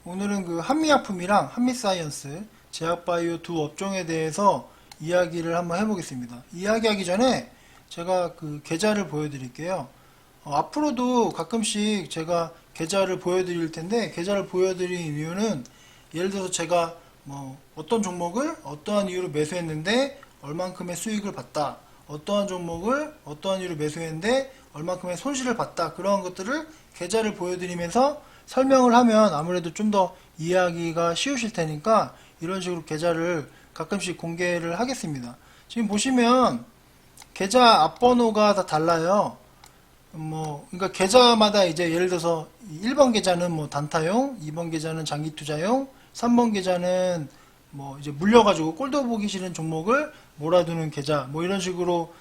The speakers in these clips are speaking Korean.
오늘은 그 한미약품이랑 한미사이언스, 제약바이오 두 업종에 대해서 이야기를 한번 해보겠습니다. 이야기하기 전에 제가 그 계좌를 보여드릴게요. 앞으로도 가끔씩 제가 계좌를 보여드릴 텐데, 계좌를 보여드린 이유는 예를 들어서 제가 뭐 어떤 종목을 어떠한 이유로 매수했는데 얼만큼의 수익을 봤다, 어떠한 종목을 어떠한 이유로 매수했는데 얼만큼의 손실을 봤다, 그런 것들을 계좌를 보여드리면서 설명을 하면 아무래도 좀 더 이해하기가 쉬우실 테니까 이런 식으로 계좌를 가끔씩 공개를 하겠습니다. 지금 보시면 계좌 앞번호가 다 달라요. 그러니까 계좌마다 이제 예를 들어서 1번 계좌는 뭐 단타용, 2번 계좌는 장기 투자용, 3번 계좌는 뭐 이제 물려가지고 꼴도 보기 싫은 종목을 몰아두는 계좌, 뭐 이런 식으로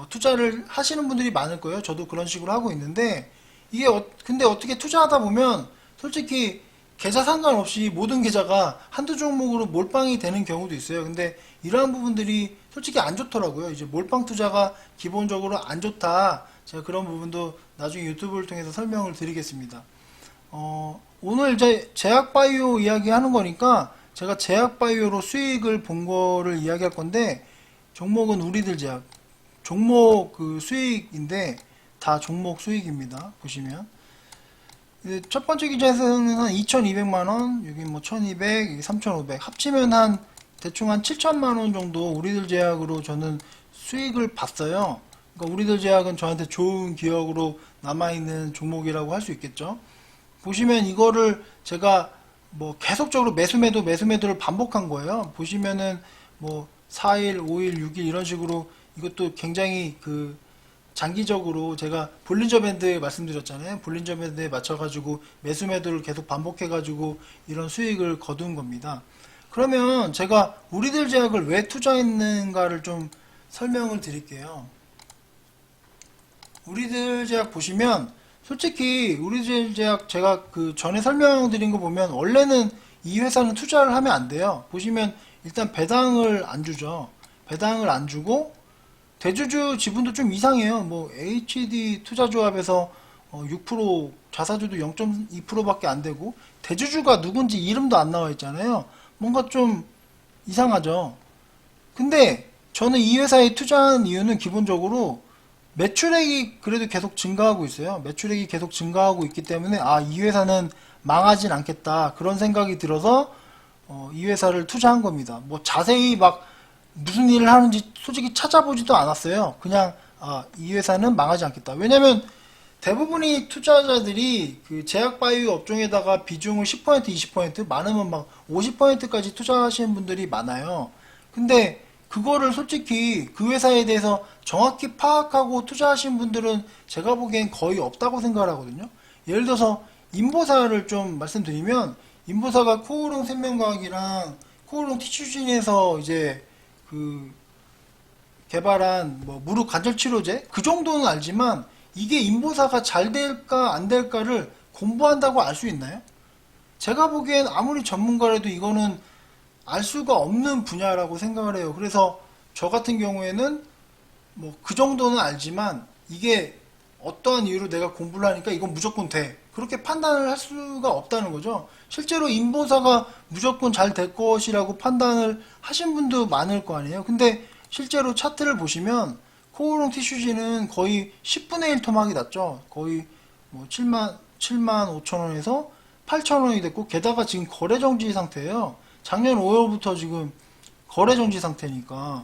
투자를 하시는 분들이 많을 거예요. 저도 그런 식으로 하고 있는데, 이게 근데 어떻게 투자하다 보면 솔직히 계좌 상관없이 모든 계좌가 한두 종목으로 몰빵이 되는 경우도 있어요. 근데 이러한 부분들이 솔직히 안 좋더라고요. 이제 몰빵 투자가 기본적으로 안 좋다. 제가 그런 부분도 나중에 유튜브를 통해서 설명을 드리겠습니다. 오늘 이제 제약바이오 이야기 하는 거니까 제가 제약바이오로 수익을 본 거를 이야기할 건데, 종목은 우리들 제약, 종목 그 수익인데 다 종목 수익입니다. 보시면 첫 번째 계좌에서는 한 2,200만원, 여기 뭐 1,200, 여기 3,500 합치면 한 대충 한 7천만원 정도 우리들 제약으로 저는 수익을 봤어요. 그러니까 우리들 제약은 저한테 좋은 기억으로 남아있는 종목이라고 할 수 있겠죠. 보시면 이거를 제가 뭐 계속적으로 매수매도를 반복한 거예요. 보시면은 뭐 4일, 5일, 6일 이런 식으로, 이것도 굉장히 그 장기적으로 제가 볼린저 밴드 말씀드렸잖아요. 볼린저 밴드에 맞춰가지고 매수매도를 계속 반복해가지고 이런 수익을 거둔 겁니다. 그러면 제가 우리들 제약을 왜 투자했는가를 좀 설명을 드릴게요. 우리들 제약 보시면 솔직히 우리들 제약 제가 그 전에 설명드린 거 보면 원래는 이 회사는 투자를 하면 안 돼요. 보시면 일단 배당을 안 주죠. 배당을 안 주고 대주주 지분도 좀 이상해요. 뭐 HD 투자조합에서 6%, 자사주도 0.2%밖에 안 되고 대주주가 누군지 이름도 안 나와 있잖아요. 뭔가 좀 이상하죠. 근데 저는 이 회사에 투자한 이유는 기본적으로 매출액이 그래도 계속 증가하고 있어요. 매출액이 계속 증가하고 있기 때문에 이 회사는 망하진 않겠다, 그런 생각이 들어서 이 회사를 투자한 겁니다. 뭐 자세히 막 무슨 일을 하는지 솔직히 찾아보지도 않았어요. 그냥 이 회사는 망하지 않겠다. 왜냐면 대부분의 투자자들이 그 제약바이오 업종에다가 비중을 10%, 20%, 많으면 막 50%까지 투자하시는 분들이 많아요. 근데 그거를 솔직히 그 회사에 대해서 정확히 파악하고 투자하신 분들은 제가 보기엔 거의 없다고 생각을 하거든요. 예를 들어서 인보사를 좀 말씀드리면, 인보사가 코오롱 생명과학이랑 코오롱 티슈진에서 이제 그 개발한 뭐 무릎 관절 치료제, 그 정도는 알지만 이게 인보사가 잘 될까 안 될까를 공부한다고 알 수 있나요? 제가 보기엔 아무리 전문가라도 이거는 알 수가 없는 분야라고 생각을 해요. 그래서 저 같은 경우에는 뭐 그 정도는 알지만 이게 어떠한 이유로 내가 공부를 하니까 이건 무조건 돼, 그렇게 판단을 할 수가 없다는 거죠. 실제로 인보사가 무조건 잘 될 것이라고 판단을 하신 분도 많을 거 아니에요. 근데 실제로 차트를 보시면 코오롱 티슈지는 거의 10분의 1 토막이 났죠. 거의 뭐 7만 5천 원에서 8천 원이 됐고, 게다가 지금 거래 정지 상태예요. 작년 5월부터 지금 거래 정지 상태니까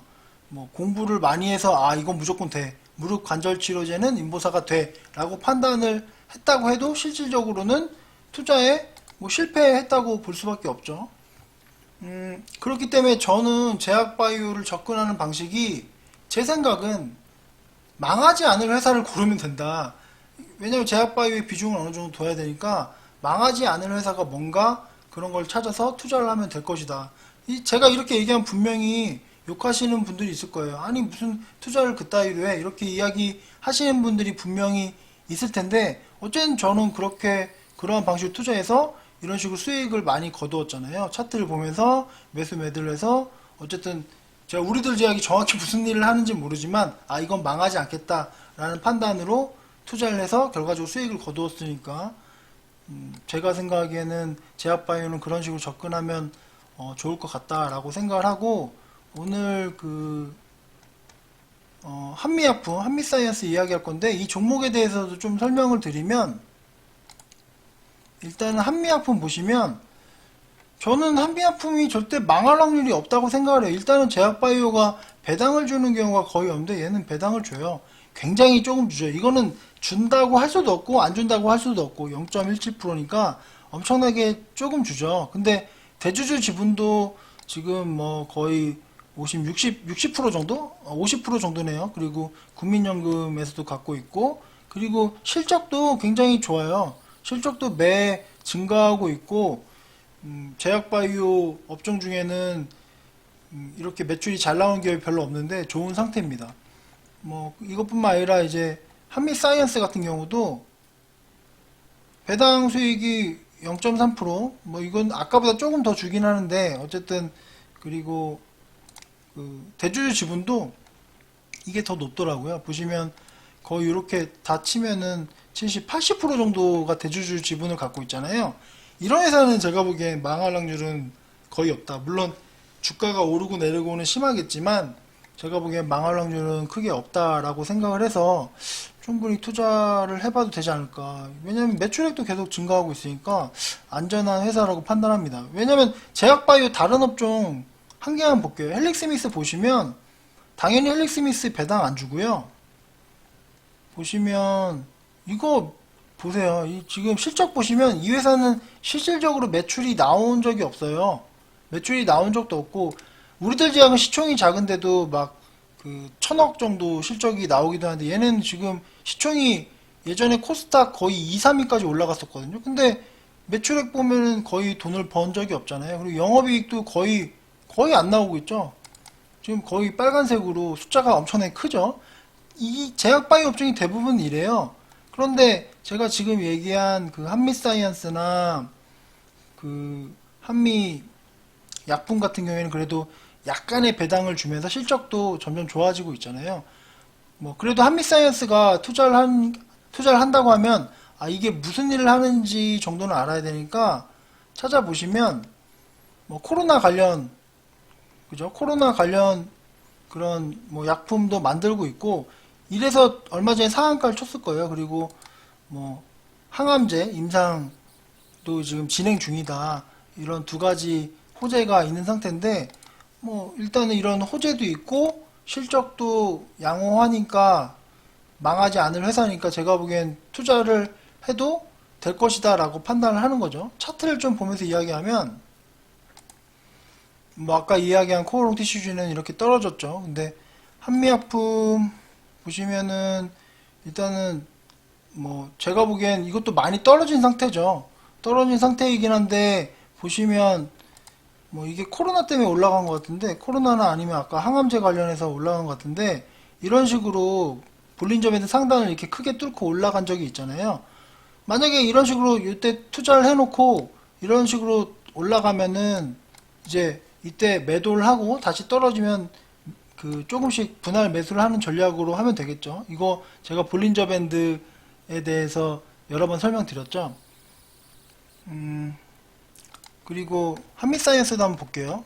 뭐 공부를 많이 해서 이건 무조건 돼, 무릎 관절 치료제는 인보사가 돼 라고 판단을 했다고 해도 실질적으로는 투자에 뭐 실패했다고 볼 수밖에 없죠. 그렇기 때문에 저는 제약바이오를 접근하는 방식이, 제 생각은 망하지 않을 회사를 고르면 된다. 왜냐면 제약바이오의 비중을 어느 정도 둬야 되니까 망하지 않을 회사가 뭔가 그런 걸 찾아서 투자를 하면 될 것이다. 제가 이렇게 얘기하면 분명히 욕하시는 분들이 있을 거예요. 아니 무슨 투자를 그따위로 해, 이렇게 이야기 하시는 분들이 분명히 있을 텐데, 어쨌든 저는 그러한 방식으로 투자해서 이런 식으로 수익을 많이 거두었잖아요. 차트를 보면서 매수 매도를 해서 어쨌든 제가 우리들 제약이 정확히 무슨 일을 하는지 모르지만 이건 망하지 않겠다 라는 판단으로 투자를 해서 결과적으로 수익을 거두었으니까 제가 생각하기에는 제약바이오는 그런 식으로 접근하면 좋을 것 같다라고 생각을 하고, 오늘 한미약품, 한미사이언스 이야기할 건데, 이 종목에 대해서도 좀 설명을 드리면, 일단은 한미약품 보시면, 저는 한미약품이 절대 망할 확률이 없다고 생각을 해요. 일단은 제약바이오가 배당을 주는 경우가 거의 없는데, 얘는 배당을 줘요. 굉장히 조금 주죠. 이거는 준다고 할 수도 없고 안 준다고 할 수도 없고 0.17%니까 엄청나게 조금 주죠. 근데 대주주 지분도 지금 뭐 거의 60% 정도? 50% 정도네요. 그리고 국민연금에서도 갖고 있고, 그리고 실적도 굉장히 좋아요. 실적도 매 증가하고 있고, 제약바이오 업종 중에는 이렇게 매출이 잘 나오는 기업이 별로 없는데 좋은 상태입니다. 뭐 이것뿐만 아니라 이제 한미사이언스 같은 경우도 배당 수익이 0.3%, 이건 아까보다 조금 더 주긴 하는데 어쨌든, 그리고 대주주 지분도 이게 더 높더라고요. 보시면 거의 이렇게 다 치면은 70, 80% 정도가 대주주 지분을 갖고 있잖아요. 이런 회사는 제가 보기엔 망할 확률은 거의 없다. 물론 주가가 오르고 내리고는 심하겠지만 제가 보기엔 망할 확률은 크게 없다라고 생각을 해서 충분히 투자를 해봐도 되지 않을까. 왜냐면 매출액도 계속 증가하고 있으니까 안전한 회사라고 판단합니다. 왜냐면 제약바이오 다른 업종 한 개만 볼게요. 헬릭스미스 보시면 당연히 헬릭스미스 배당 안 주고요. 보시면 이거 보세요. 지금 실적 보시면 이 회사는 실질적으로 매출이 나온 적이 없어요. 매출이 나온 적도 없고, 우리들 제약은 시총이 작은데도 막 1000억 정도 실적이 나오기도 하는데, 얘는 지금 시총이 예전에 코스닥 거의 2, 3위까지 올라갔었거든요. 근데 매출액 보면은 거의 돈을 번 적이 없잖아요. 그리고 영업이익도 거의 안 나오고 있죠. 지금 거의 빨간색으로 숫자가 엄청나게 크죠. 이 제약바이오 업종이 대부분 이래요. 그런데 제가 지금 얘기한 한미사이언스나 한미 약품 같은 경우에는 그래도 약간의 배당을 주면서 실적도 점점 좋아지고 있잖아요. 그래도 한미사이언스가 투자를 한다고 하면, 이게 무슨 일을 하는지 정도는 알아야 되니까 찾아보시면, 코로나 관련, 그죠? 코로나 관련 그런 약품도 만들고 있고, 이래서 얼마 전에 상한가를 쳤을 거예요. 그리고 항암제 임상도 지금 진행 중이다. 이런 두 가지 호재가 있는 상태인데, 일단은 이런 호재도 있고 실적도 양호하니까 망하지 않을 회사니까 제가 보기엔 투자를 해도 될 것이다 라고 판단을 하는 거죠. 차트를 좀 보면서 이야기하면, 아까 이야기한 코오롱 티슈즈는 이렇게 떨어졌죠. 근데 한미약품 보시면은 일단은 제가 보기엔 이것도 많이 떨어진 상태죠. 떨어진 상태이긴 한데, 보시면 이게 코로나 때문에 올라간 것 같은데, 코로나나 아니면 아까 항암제 관련해서 올라간 것 같은데, 이런 식으로 볼린저 밴드 상단을 이렇게 크게 뚫고 올라간 적이 있잖아요. 만약에 이런 식으로 이때 투자를 해놓고 이런 식으로 올라가면은 이제 이때 매도를 하고 다시 떨어지면 조금씩 분할 매수를 하는 전략으로 하면 되겠죠. 이거 제가 볼린저 밴드에 대해서 여러 번 설명드렸죠. 그리고 한미사이언스도 한번 볼게요.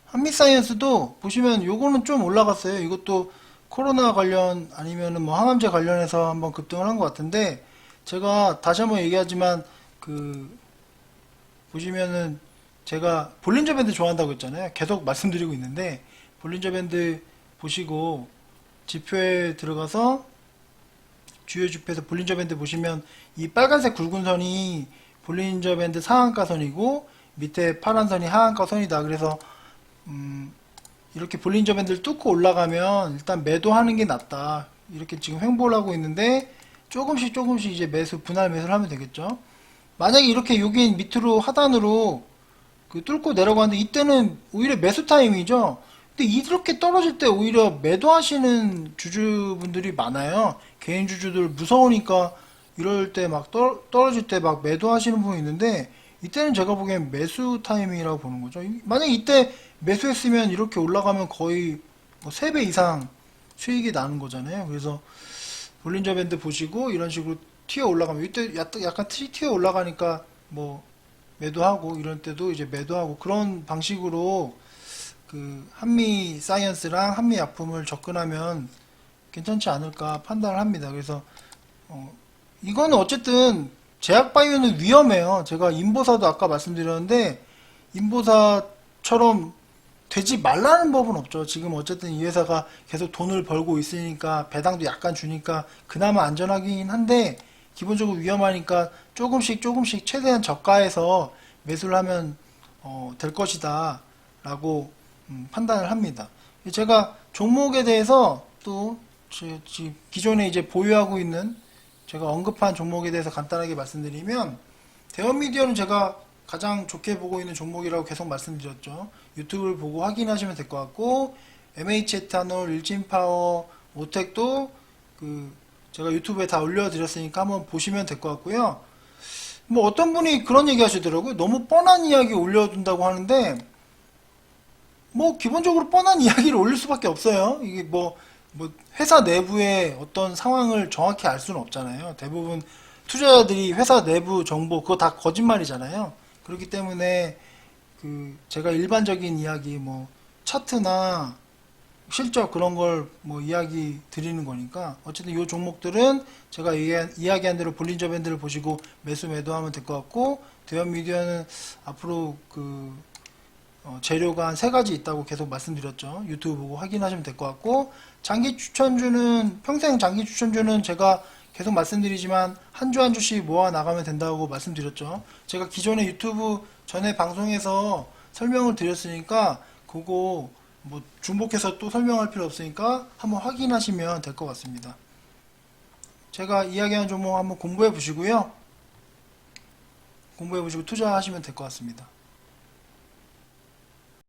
한미사이언스도 보시면 요거는 좀 올라갔어요. 이것도 코로나 관련 아니면은 항암제 관련해서 한번 급등을 한 것 같은데, 제가 다시 한번 얘기하지만 보시면은 제가 볼린저 밴드 좋아한다고 했잖아요. 계속 말씀드리고 있는데, 볼린저 밴드 보시고 지표에 들어가서 주요 지표에서 볼린저 밴드 보시면 이 빨간색 굵은 선이 볼린저 밴드 상한가선이고 밑에 파란 선이 하한가선이다. 그래서 이렇게 볼린저 밴드를 뚫고 올라가면 일단 매도하는 게 낫다. 이렇게 지금 횡보를 하고 있는데, 조금씩 이제 분할 매수를 하면 되겠죠. 만약에 이렇게 여기 밑으로 하단으로 뚫고 내려가는데, 이때는 오히려 매수 타임이죠. 근데 이렇게 떨어질 때 오히려 매도하시는 주주분들이 많아요. 개인 주주들 무서우니까 이럴 때 떨어질 때 매도하시는 분이 있는데, 이때는 제가 보기엔 매수 타이밍이라고 보는 거죠. 만약 이때 매수했으면 이렇게 올라가면 거의 3배 이상 수익이 나는 거잖아요. 그래서 볼린저 밴드 보시고 이런 식으로 튀어 올라가면 이때 약간 튀어 올라가니까 뭐 매도하고 이런 때도 이제 매도하고 그런 방식으로 그 한미 사이언스랑 한미 약품을 접근하면 괜찮지 않을까 판단을 합니다. 그래서 이거는 어쨌든 제약바이오는 위험해요. 제가 인보사도 아까 말씀드렸는데 인보사처럼 되지 말라는 법은 없죠. 지금 어쨌든 이 회사가 계속 돈을 벌고 있으니까 배당도 약간 주니까 그나마 안전하긴 한데 기본적으로 위험하니까 조금씩 최대한 저가에서 매수를 하면 될 것이다 라고 판단을 합니다. 제가 종목에 대해서 또 기존에 이제 보유하고 있는 제가 언급한 종목에 대해서 간단하게 말씀드리면 대원미디어는 제가 가장 좋게 보고 있는 종목이라고 계속 말씀드렸죠. 유튜브를 보고 확인하시면 될 것 같고 MH에탄올, 일진파워, 오텍도 제가 유튜브에 다 올려드렸으니까 한번 보시면 될 것 같고요. 뭐 어떤 분이 그런 얘기 하시더라고요. 너무 뻔한 이야기 올려둔다고 하는데 뭐 기본적으로 뻔한 이야기를 올릴 수밖에 없어요. 이게 뭐 회사 내부의 어떤 상황을 정확히 알 수는 없잖아요. 대부분 투자자들이 회사 내부 정보 그거 다 거짓말이잖아요. 그렇기 때문에 제가 일반적인 이야기 뭐 차트나 실적 그런 걸 뭐 이야기 드리는 거니까 어쨌든 이 종목들은 제가 이야기한 대로 볼린저 밴드를 보시고 매도하면 될 것 같고 대원미디어는 앞으로 재료가 한 3가지 있다고 계속 말씀드렸죠. 유튜브 보고 확인하시면 될 것 같고 장기 추천주는 평생 장기 추천주는 제가 계속 말씀드리지만 한 주 한 주씩 모아 나가면 된다고 말씀드렸죠. 제가 기존에 유튜브 전에 방송에서 설명을 드렸으니까 그거 뭐 중복해서 또 설명할 필요 없으니까 한번 확인하시면 될 것 같습니다. 제가 이야기한 종목 한번 공부해 보시고요. 공부해 보시고 투자하시면 될 것 같습니다.